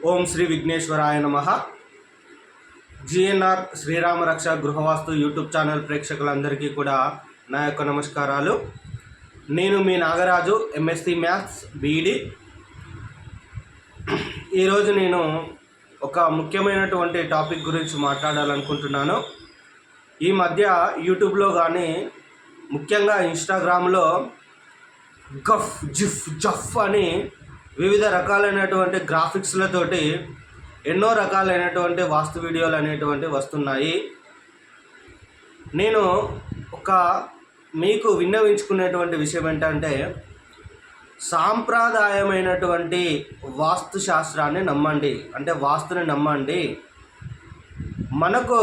ఓం శ్రీ విఘ్నేశ్వరాయ నమః. జిఎన్ఆర్ శ్రీరామ రక్ష గృహవాస్తు YouTube channel ప్రేక్షకులందరికీ కూడా నా యొక్క నమస్కారాలు. నేను మీ నాగరాజు, ఎంఎస్సి మ్యాథ్స్ బీఈడి. ఈరోజు నేను ఒక ముఖ్యమైనటువంటి టాపిక్ గురించి మాట్లాడాలనుకుంటున్నాను. ఈ మధ్య యూట్యూబ్లో కానీ ముఖ్యంగా ఇన్స్టాగ్రామ్లో గఫ్ జిఫ్ జఫ్ అని వివిధ రకాలైనటువంటి గ్రాఫిక్స్లతోటి ఎన్నో రకాలైనటువంటి వాస్తు వీడియోలు అనేటువంటివి వస్తున్నాయి. నేను మీకు విన్నవించుకునేటువంటి విషయం ఏంటంటే, సాంప్రదాయమైనటువంటి వాస్తు శాస్త్రాన్ని నమ్మండి, అంటే వాస్తుని నమ్మండి. మనకు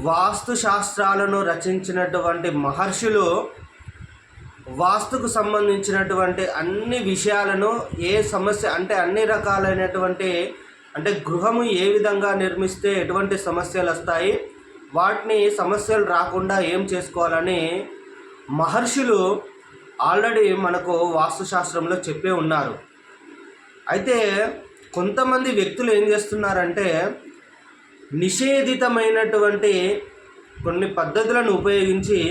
వాస్తు శాస్త్రాలను రచించినటువంటి మహర్షులు వాస్తుకు సంబంధించినటువంటి అన్ని విషయాలను, ఏ సమస్య అంటే అన్ని రకాలైనటువంటి అంటే గృహము ఏ విధంగా నిర్మిస్తే ఎటువంటి సమస్యలు వస్తాయి, వాటిని సమస్యలు రాకుండా ఏం చేసుకోవాలని మహర్షులు ఆల్రెడీ మనకు వాస్తుశాస్త్రంలో చెప్పే ఉన్నారు. అయితే కొంతమంది వ్యక్తులు ఏం చేస్తున్నారంటే, నిషేధితమైనటువంటి కొన్ని పద్ధతులను ఉపయోగించి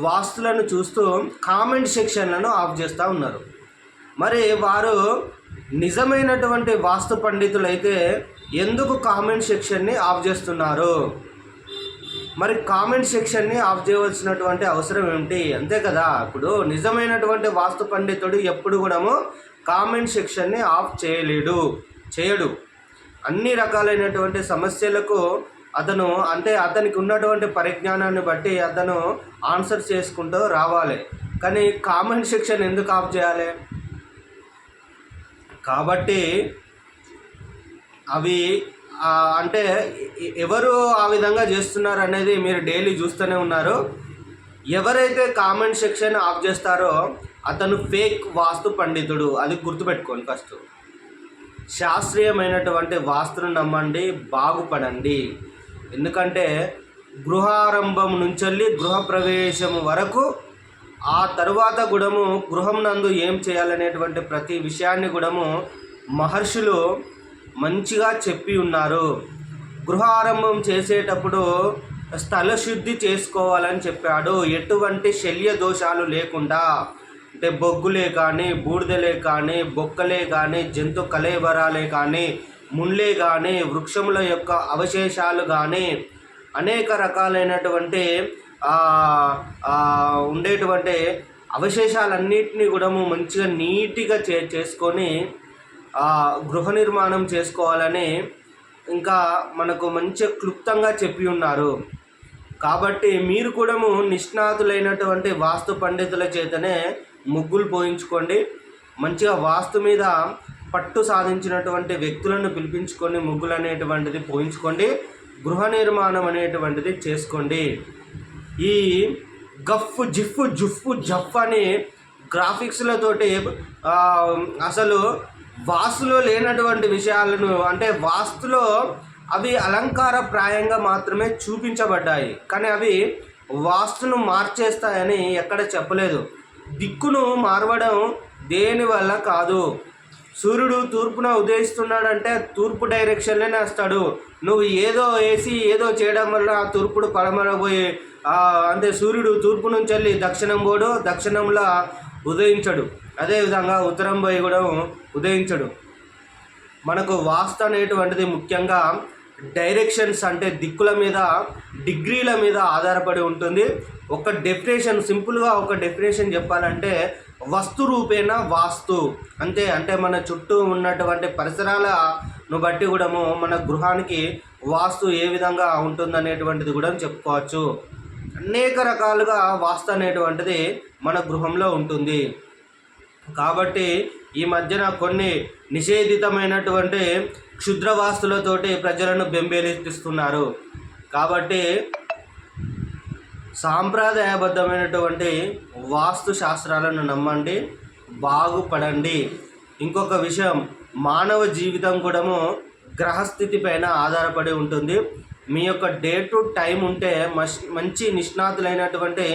వాస్తులను చూస్తూ కామెంట్ సెక్షన్లను ఆఫ్ చేస్తూ ఉన్నారు. మరి వారు నిజమైనటువంటి వాస్తు పండితులైతే ఎందుకు కామెంట్ సెక్షన్ని ఆఫ్ చేస్తున్నారు? మరి కామెంట్ సెక్షన్ని ఆఫ్ చేయవలసినటువంటి అవసరం ఏమిటి? అంతే కదా. ఇప్పుడు నిజమైనటువంటి వాస్తు పండితుడు ఎప్పుడు కూడా కామెంట్ సెక్షన్ని ఆఫ్ చేయడు. అన్ని రకాలైనటువంటి సమస్యలకు అతనికి ఉన్నటువంటి పరిజ్ఞానాన్ని బట్టి అతను ఆన్సర్ చేసుకుంటూ రావాలి. కానీ కామెంట్ సెక్షన్ ఎందుకు ఆఫ్ చేయాలి? కాబట్టి అవి అంటే ఎవరు ఆ విధంగా చేస్తున్నారు అనేది మీరు డైలీ చూస్తూనే ఉన్నారు. ఎవరైతే కామెంట్ సెక్షన్ ఆఫ్ చేస్తారో అతను ఫేక్ వాస్తు పండితుడు. అది గుర్తుపెట్టుకోండి. ఫస్ట్ శాస్త్రీయమైనటువంటి వాస్తును నమ్మండి, బాగుపడండి. ఎందుకంటే గృహారంభం నుంచి గృహప్రవేశం వరకు, ఆ తరువాత కూడాము గృహం నందు ఏం చేయాలనేటువంటి ప్రతి విషయాన్ని కూడాము మహర్షులు మంచిగా చెప్పి ఉన్నారు. గృహారంభం చేసేటప్పుడు స్థల శుద్ధి చేసుకోవాలని చెప్పాడు. ఎటువంటి శల్య దోషాలు లేకుండా, అంటే బొగ్గులే కానీ, బూడిదలే కానీ, బొక్కలే కానీ, జంతు కళేబరాలే కానీ, ముళ్ళే కానీ, వృక్షముల యొక్క అవశేషాలు కానీ, అనేక రకాలైనటువంటి ఉండేటువంటి అవశేషాలన్నింటినీ కూడా మంచిగా నీట్గా చేసుకొని గృహ నిర్మాణం చేసుకోవాలని ఇంకా మనకు మంచిగా క్లుప్తంగా చెప్పి ఉన్నారు. కాబట్టి మీరు కూడా నిష్ణాతులైనటువంటి వాస్తు పండితుల చేతనే ముగ్గులు పోయించుకోండి. మంచిగా వాస్తు మీద పట్టు సాధించినటువంటి వ్యక్తులను పిలిపించుకొని ముగ్గులు అనేటువంటిది పోయించుకోండి. గృహ నిర్మాణం అనేటువంటిది చేసుకోండి. ఈ గఫ్ జిఫ్ జుఫ్ జఫ్ అని గ్రాఫిక్స్లతోటి అసలు వాస్తులో లేనటువంటి విషయాలను, అంటే వాస్తులో అవి అలంకారప్రాయంగా మాత్రమే చూపించబడ్డాయి, కానీ అవి వాస్తును మార్చేస్తాయని ఎక్కడ చెప్పలేదు. దిక్కును మార్వడం దేని వల్ల కాదు. సూర్యుడు తూర్పున ఉదయిస్తున్నాడంటే తూర్పు డైరెక్షన్లోనే వస్తాడు. నువ్వు ఏదో వేసి ఏదో చేయడం వల్ల ఆ తూర్పుడు పడమర పోయి అంటే సూర్యుడు తూర్పు నుంచి వెళ్ళి దక్షిణం పోడు, దక్షిణంలో ఉదయించడు. అదేవిధంగా ఉత్తరం పోయి కూడా ఉదయించడు. మనకు వాస్తు అనేటువంటిది ముఖ్యంగా డైరెక్షన్స్, అంటే దిక్కుల మీద, డిగ్రీల మీద ఆధారపడి ఉంటుంది. ఒక డెఫినేషన్, సింపుల్గా ఒక డెఫినేషన్ చెప్పాలంటే వస్తు రూపేణ వాస్తు అంతే. అంటే మన చుట్టూ ఉన్నటువంటి పరిసరాలను బట్టి కూడా మన గృహానికి వాస్తు ఏ విధంగా ఉంటుందనేటువంటిది కూడా చెప్పుకోవచ్చు. అనేక రకాలుగా వాస్తు అనేటువంటిది మన గృహంలో ఉంటుంది. కాబట్టి ఈ మధ్యన కొన్ని నిషేధితమైనటువంటి క్షుద్ర వాస్తులతోటి ప్రజలను బెంబేలెత్తిస్తున్నారు. కాబట్టి సాంప్రదాయబద్ధమైనటువంటి వాస్తు శాస్త్రాలను నమ్మండి, బాగుపడండి. ఇంకొక విషయం, మానవ జీవితం కూడా గ్రహస్థితి పైన ఆధారపడి ఉంటుంది. మీ యొక్క డే టు టైం ఉంటే మంచి నిష్ణాతులైనటువంటి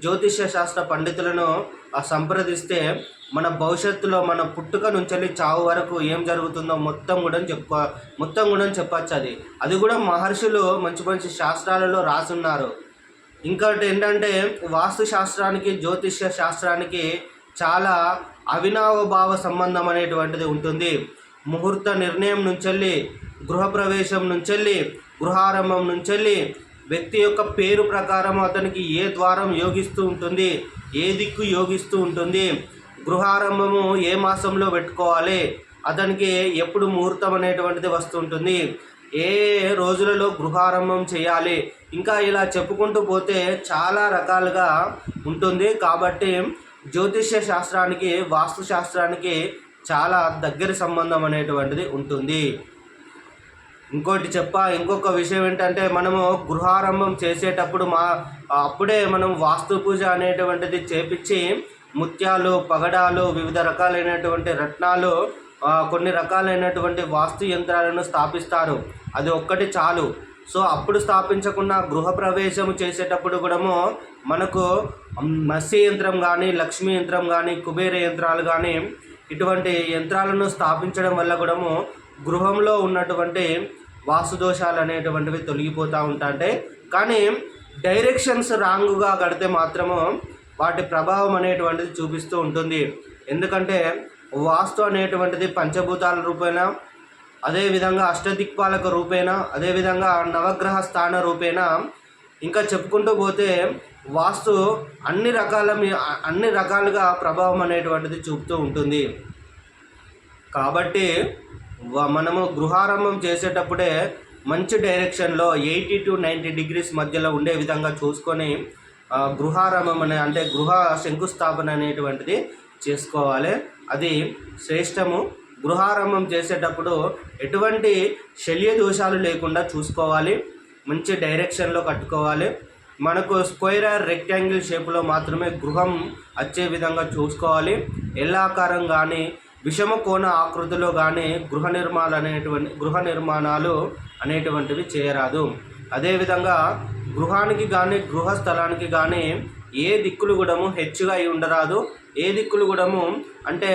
జ్యోతిష్య శాస్త్ర పండితులను సంప్రదిస్తే మన భవిష్యత్తులో మన పుట్టుక నుంచి చావు వరకు ఏం జరుగుతుందో మొత్తం కూడా చెప్పచ్చు. అది కూడా మహర్షులు మంచి మంచి శాస్త్రాలలో రాసున్నారు. ఇంకోటి ఏంటంటే వాస్తు శాస్త్రానికి జ్యోతిష్య శాస్త్రానికి చాలా అవినావభావ సంబంధం అనేటువంటిది ఉంటుంది. ముహూర్త నిర్ణయం నుంచి, గృహప్రవేశం నుంచి, గృహారంభం నుంచి, వ్యక్తి యొక్క పేరు ప్రకారం అతనికి ఏ ద్వారం యోగిస్తూ ఉంటుంది, ఏ దిక్కు యోగిస్తూ ఉంటుంది, గృహారంభము ఏ మాసంలో పెట్టుకోవాలి, అతనికి ఎప్పుడు ముహూర్తం అనేటువంటిది వస్తుంటుంది, ఏ రోజులలో గృహారంభం చేయాలి, ఇంకా ఇలా చెప్పుకుంటూ పోతే చాలా రకాలుగా ఉంటుంది. కాబట్టి జ్యోతిష్య శాస్త్రానికి వాస్తు శాస్త్రానికి చాలా దగ్గర సంబంధం అనేటువంటిది ఉంటుంది. ఇంకొక విషయం ఏంటంటే మనము గృహారంభం చేసేటప్పుడు అప్పుడే మనం వాస్తు పూజ అనేటువంటిది చేపించి ముత్యాలు, పగడాలు, వివిధ రకాలైనటువంటి రత్నాలు, కొన్ని రకాలైనటువంటి వాస్తు యంత్రాలను స్థాపిస్తారు. అది ఒక్కటి చాలు. సో అప్పుడు స్థాపించకుండా గృహప్రవేశం చేసేటప్పుడు కూడా మనకు మత్స్య యంత్రం కానీ, లక్ష్మీ యంత్రం కానీ, కుబేర యంత్రాలు కానీ ఇటువంటి యంత్రాలను స్థాపించడం వల్ల కూడా గృహంలో ఉన్నటువంటి వాస్తుదోషాలు అనేటువంటివి తొలగిపోతూ ఉంటాయి. కానీ డైరెక్షన్స్ రాంగ్గా కడితే మాత్రము వాటి ప్రభావం అనేటువంటిది చూపిస్తూ ఉంటుంది. ఎందుకంటే వాస్తు అనేటువంటిది పంచభూతాల రూపేణ, అదేవిధంగా అష్టదిక్పాలక రూపేణ, అదేవిధంగా నవగ్రహ స్థాన రూపేణ, ఇంకా చెప్పుకుంటూ పోతే వాస్తు అన్ని రకాలుగా ప్రభావం అనేటువంటిది చూపుతూ ఉంటుంది. కాబట్టి మనము గృహారంభం చేసేటప్పుడే మంచి డైరెక్షన్లో 80 to 90 degrees మధ్యలో ఉండే విధంగా చూసుకొని గృహారంభం అంటే గృహ శంకుస్థాపన అనేటువంటిది చేసుకోవాలి. అది శ్రేష్టము. గృహారంభం చేసేటప్పుడు ఎటువంటి శల్య దోషాలు లేకుండా చూసుకోవాలి. మంచి డైరెక్షన్లో కట్టుకోవాలి. మనకు స్క్వేర్ ఆర్ రెక్టాంగిల్ షేప్లో మాత్రమే గృహం వచ్చే విధంగా చూసుకోవాలి. ఎల్లాకారం కానీ, విషమ కోణ ఆకృతిలో కానీ గృహ నిర్మాణాలు అనేటువంటివి చేయరాదు. అదేవిధంగా గృహానికి కానీ, గృహ స్థలానికి కానీ ఏ దిక్కులు కూడా హెచ్చుగా అయి ఉండరాదు. ఏ దిక్కులు కూడా అంటే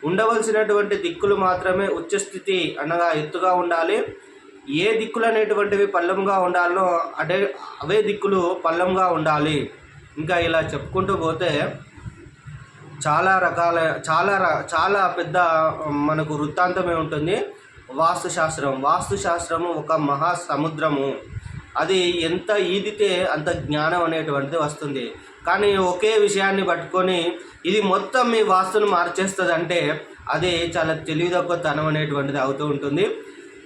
ఉండవలసినటువంటి దిక్కులు మాత్రమే ఉచ్చస్థితి అనగా ఎత్తుగా ఉండాలి. ఏ దిక్కులు అనేటువంటివి పల్లంగా ఉండాలో అవే దిక్కులు పల్లంగా ఉండాలి. ఇంకా ఇలా చెప్పుకుంటూ పోతే చాలా పెద్ద మనకు వృత్తాంతమే ఉంటుంది వాస్తుశాస్త్రము ఒక మహా సముద్రము. అది ఎంత ఈదితే అంత జ్ఞానం అనేటువంటిది వస్తుంది. కానీ ఒకే విషయాన్ని పట్టుకొని ఇది మొత్తం మీ వాస్తును మార్చేస్తుంది అంటే అది చాలా తెలివితక్కువతనం అనేటువంటిది అవుతూ ఉంటుంది.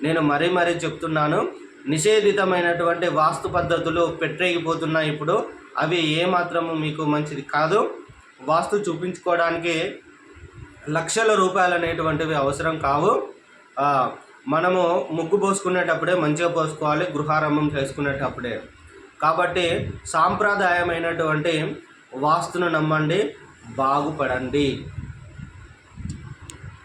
నేను మరీ చెప్తున్నాను, నిషేధితమైనటువంటి వాస్తు పద్ధతులు పెట్టేగిపోతున్నాయి ఇప్పుడు. అవి ఏమాత్రము మీకు మంచిది కాదు. వాస్తు చూపించుకోవడానికి లక్షల రూపాయలు అనేటువంటివి అవసరం కావు. మనము ముగ్గు పోసుకునేటప్పుడే మంచిగా పోసుకోవాలి, గృహారంభం చేసుకునేటప్పుడే. కాబట్టి సాంప్రదాయమైనటువంటి వాస్తును నమ్మండి, బాగుపడండి.